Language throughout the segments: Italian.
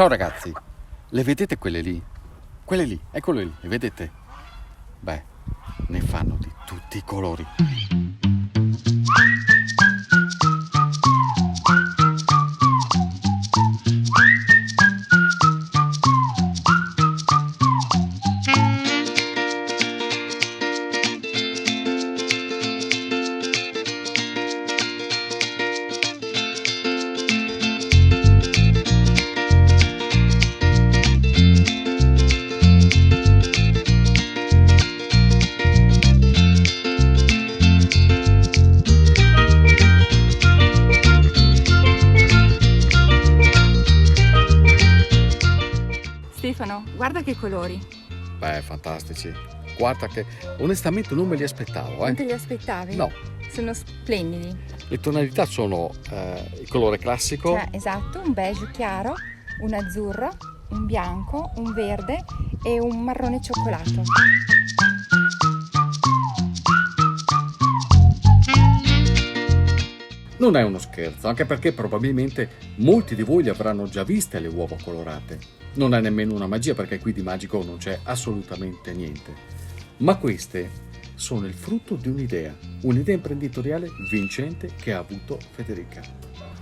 Ciao ragazzi, le vedete quelle lì? Quelle lì, eccole lì, le vedete? Beh, ne fanno di tutti i colori. Stefano, guarda che colori. Beh, fantastici. Guarda che onestamente non me li aspettavo, Non te li aspettavi? No. Sono splendidi. Le tonalità sono il colore classico. Cioè, esatto, un beige chiaro, un azzurro, un bianco, un verde e un marrone cioccolato. Non è uno scherzo, anche perché probabilmente molti di voi le avranno già viste le uova colorate. Non è nemmeno una magia, perché qui di magico non c'è assolutamente niente. Ma queste sono il frutto di un'idea imprenditoriale vincente che ha avuto Federica.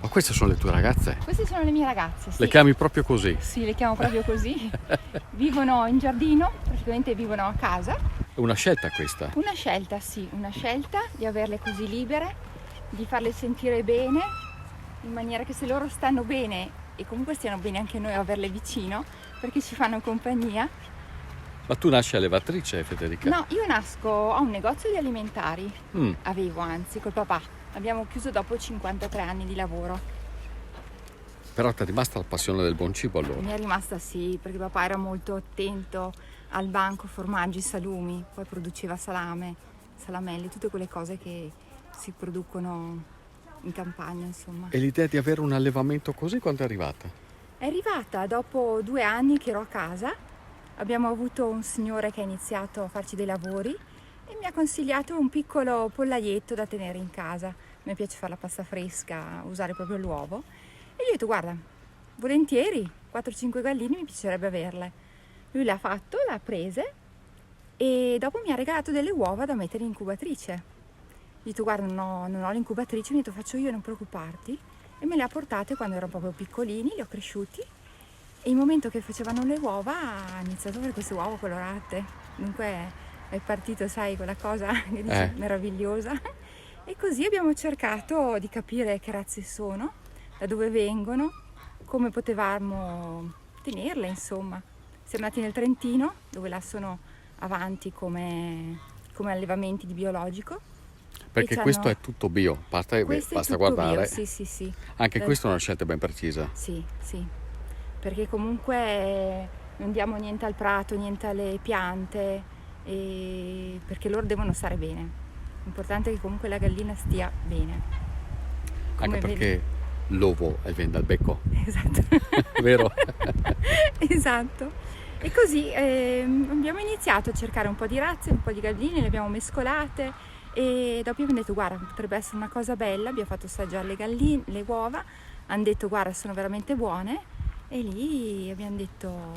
Ma queste sono le tue ragazze? Queste sono le mie ragazze, sì. Le chiami proprio così? Sì, le chiamo proprio così. Vivono in giardino, praticamente vivono a casa. È una scelta questa? Una scelta, sì, una scelta di averle così libere, di farle sentire bene, in maniera che se loro stanno bene e comunque stiano bene anche noi a averle vicino, perché ci fanno compagnia. Ma tu nasci allevatrice, Federica? No, io nasco a un negozio di alimentari, avevo anzi col papà, abbiamo chiuso dopo 53 anni di lavoro. Però ti è rimasta la passione del buon cibo allora? Mi è rimasta sì, perché papà era molto attento al banco, formaggi, salumi, poi produceva salame, salamelli, tutte quelle cose che si producono in campagna, insomma. E l'idea di avere un allevamento così quando è arrivata? È arrivata dopo 2 anni che ero a casa, abbiamo avuto un signore che ha iniziato a farci dei lavori e mi ha consigliato un piccolo pollaietto da tenere in casa. Mi piace fare la pasta fresca, usare proprio l'uovo. E gli ho detto, guarda, volentieri, 4-5 galline mi piacerebbe averle. Lui l'ha fatto, l'ha prese e dopo mi ha regalato delle uova da mettere in incubatrice. Gli ho detto, guarda, non ho l'incubatrice, mi ha detto, faccio io, non preoccuparti. E me le ha portate quando erano proprio piccolini, li ho cresciuti. E il momento che facevano le uova ha iniziato a fare queste uova colorate. Dunque è partito, sai, quella cosa che dici, meravigliosa. E così abbiamo cercato di capire che razze sono, da dove vengono, come potevamo tenerle, insomma. Siamo andati nel Trentino, dove là sono avanti come allevamenti di biologico. Perché questo è tutto bio, basta guardare. Bio, sì. Anche questa è una scelta ben precisa. Sì, perché comunque non diamo niente al prato, niente alle piante, perché loro devono stare bene. L'importante è che comunque la gallina stia bene. Anche perché l'uovo viene dal becco. Esatto. Vero? Esatto. E così abbiamo iniziato a cercare un po' di razze, un po' di galline, le abbiamo mescolate. E dopo abbiamo detto, guarda, potrebbe essere una cosa bella, abbiamo fatto assaggiare le galline, le uova, hanno detto, guarda, sono veramente buone, e lì abbiamo detto,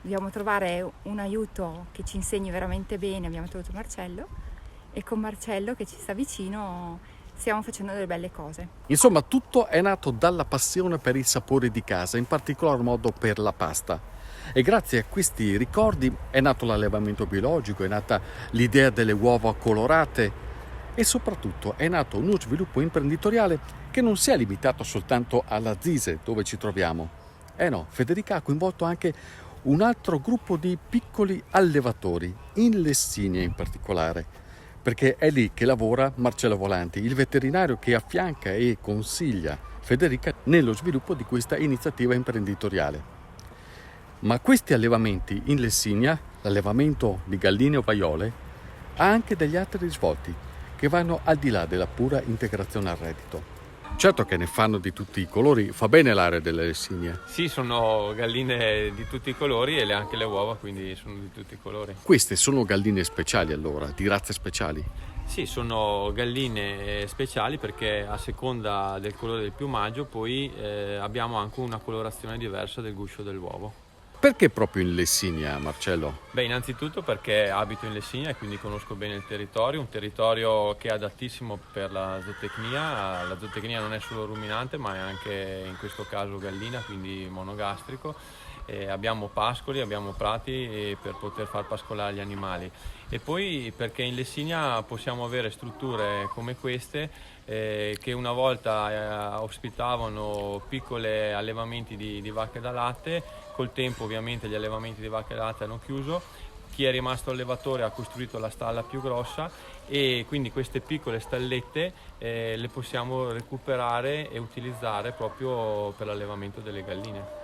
dobbiamo trovare un aiuto che ci insegni veramente bene, abbiamo trovato Marcello, e con Marcello che ci sta vicino stiamo facendo delle belle cose. Insomma, tutto è nato dalla passione per i sapori di casa, in particolar modo per la pasta. E grazie a questi ricordi è nato l'allevamento biologico, è nata l'idea delle uova colorate, e soprattutto è nato uno sviluppo imprenditoriale che non si è limitato soltanto alla Zise dove ci troviamo. No, Federica ha coinvolto anche un altro gruppo di piccoli allevatori, in Lessinia in particolare, perché è lì che lavora Marcello Volanti, il veterinario che affianca e consiglia Federica nello sviluppo di questa iniziativa imprenditoriale. Ma questi allevamenti in Lessinia, l'allevamento di galline ovaiole, ha anche degli altri risvolti che vanno al di là della pura integrazione al reddito. Certo che ne fanno di tutti i colori, fa bene l'area delle Lessinie. Sì, sono galline di tutti i colori e anche le uova, quindi sono di tutti i colori. Queste sono galline speciali allora, di razze speciali? Sì, sono galline speciali perché a seconda del colore del piumaggio poi abbiamo anche una colorazione diversa del guscio dell'uovo. Perché proprio in Lessinia, Marcello? Beh, innanzitutto perché abito in Lessinia e quindi conosco bene il territorio, un territorio che è adattissimo per la zootecnia. La zootecnia non è solo ruminante, ma è anche in questo caso gallina, quindi monogastrico. Abbiamo pascoli, abbiamo prati per poter far pascolare gli animali. E poi perché in Lessinia possiamo avere strutture come queste che una volta ospitavano piccoli allevamenti di vacche da latte. Col tempo ovviamente gli allevamenti di vacche da latte hanno chiuso, chi è rimasto allevatore ha costruito la stalla più grossa e quindi queste piccole stallette le possiamo recuperare e utilizzare proprio per l'allevamento delle galline.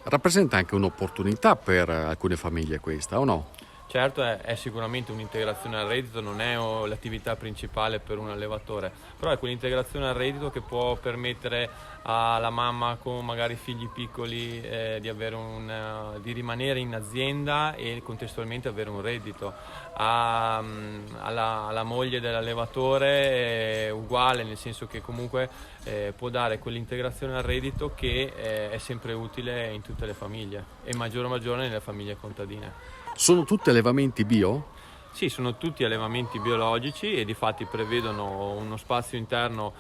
Rappresenta anche un'opportunità per alcune famiglie questa, o no? Certo è sicuramente un'integrazione al reddito, non è l'attività principale per un allevatore, però è quell'integrazione al reddito che può permettere alla mamma con magari figli piccoli di di rimanere in azienda e contestualmente avere un reddito. Alla moglie dell'allevatore è uguale, nel senso che comunque può dare quell'integrazione al reddito che è sempre utile in tutte le famiglie e maggior nelle famiglie contadine. Sono tutti allevamenti bio? Sì, sono tutti allevamenti biologici e difatti prevedono uno spazio interno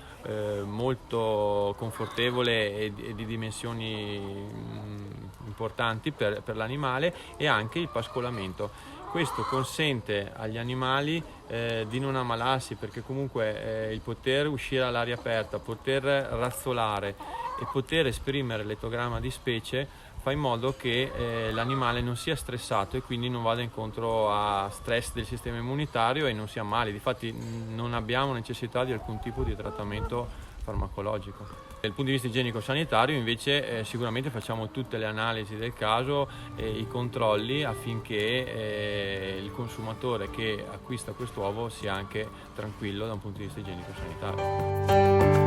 molto confortevole e di dimensioni importanti per l'animale e anche il pascolamento. Questo consente agli animali di non ammalarsi perché comunque il poter uscire all'aria aperta, poter razzolare e poter esprimere l'etogramma di specie fa in modo che l'animale non sia stressato e quindi non vada incontro a stress del sistema immunitario e non si ammali. Difatti non abbiamo necessità di alcun tipo di trattamento farmacologico. Dal punto di vista igienico-sanitario invece sicuramente facciamo tutte le analisi del caso e i controlli affinché il consumatore che acquista quest'uovo sia anche tranquillo da un punto di vista igienico-sanitario.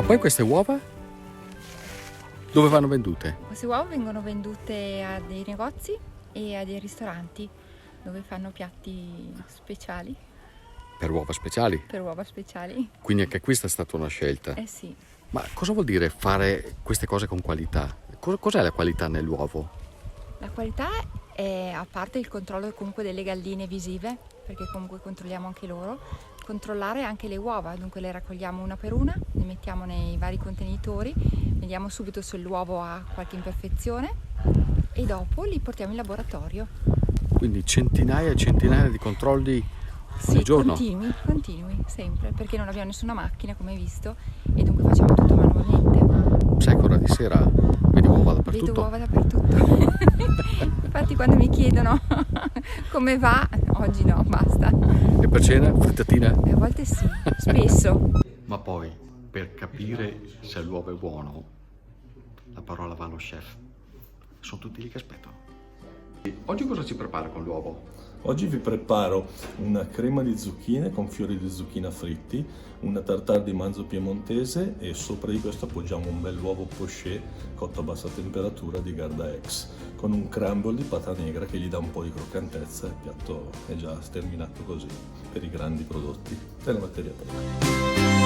Poi queste uova dove vanno vendute? Queste uova vengono vendute a dei negozi e a dei ristoranti dove fanno piatti speciali. Per uova speciali? Per uova speciali. Quindi anche questa è stata una scelta. Eh sì. Ma cosa vuol dire fare queste cose con qualità? Cos'è la qualità nell'uovo? La qualità è, a parte il controllo comunque delle galline visive, perché comunque controlliamo anche loro, controllare anche le uova, dunque le raccogliamo una per una, le mettiamo nei vari contenitori, vediamo subito se l'uovo ha qualche imperfezione e dopo li portiamo in laboratorio. Quindi centinaia e centinaia di controlli al giorno? Continui, sempre, perché non abbiamo nessuna macchina come hai visto e dunque facciamo tutto manualmente. Sai che ora di sera vedi uova dappertutto? Vedo uova dappertutto. Infatti quando mi chiedono come va, oggi no, basta. E per cena? Frittatina? A volte sì, spesso. Ma poi, per capire se l'uovo è buono, la parola va allo chef. Sono tutti lì che aspettano. Oggi cosa ci prepara con l'uovo? Oggi vi preparo una crema di zucchine con fiori di zucchina fritti, una tartare di manzo piemontese e sopra di questo appoggiamo un bel uovo poché cotto a bassa temperatura di Garda X con un crumble di pata negra che gli dà un po' di croccantezza. Il piatto è già sterminato così per i grandi prodotti della materia prima.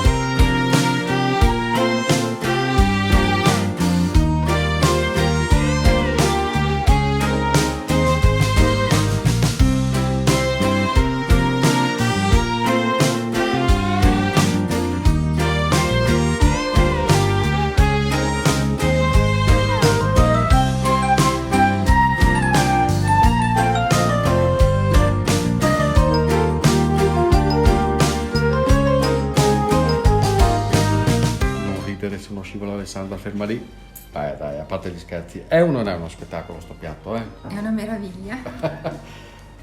Se non scivola Alessandra ferma lì. Dai, a parte gli scherzi, è o non è uno spettacolo sto piatto? È una meraviglia.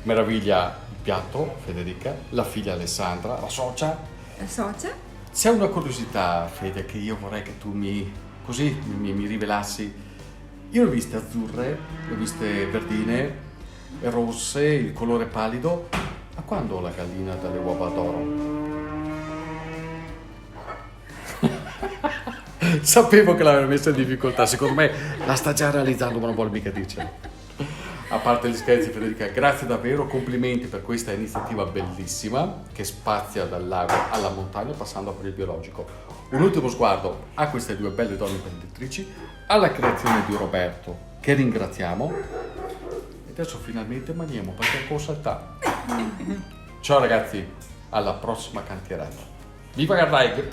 Meraviglia il piatto, Federica, la figlia Alessandra, la socia, socia. C'è una curiosità, Fede, che io vorrei che tu mi rivelassi. Io le ho viste azzurre, le ho viste verdine, rosse, il colore pallido. Ma quando la gallina dalle uova d'oro? Sapevo che l'aveva messa in difficoltà, secondo me la sta già realizzando, ma non vuole mica dircelo. A parte gli scherzi, Federica, grazie davvero, complimenti per questa iniziativa bellissima che spazia dal lago alla montagna passando per il biologico. Un ultimo sguardo a queste due belle donne imprenditrici, alla creazione di Roberto, che ringraziamo, e adesso finalmente mangiamo perché è un po' saltato. Ciao ragazzi, alla prossima cantierata. Viva Gardaig!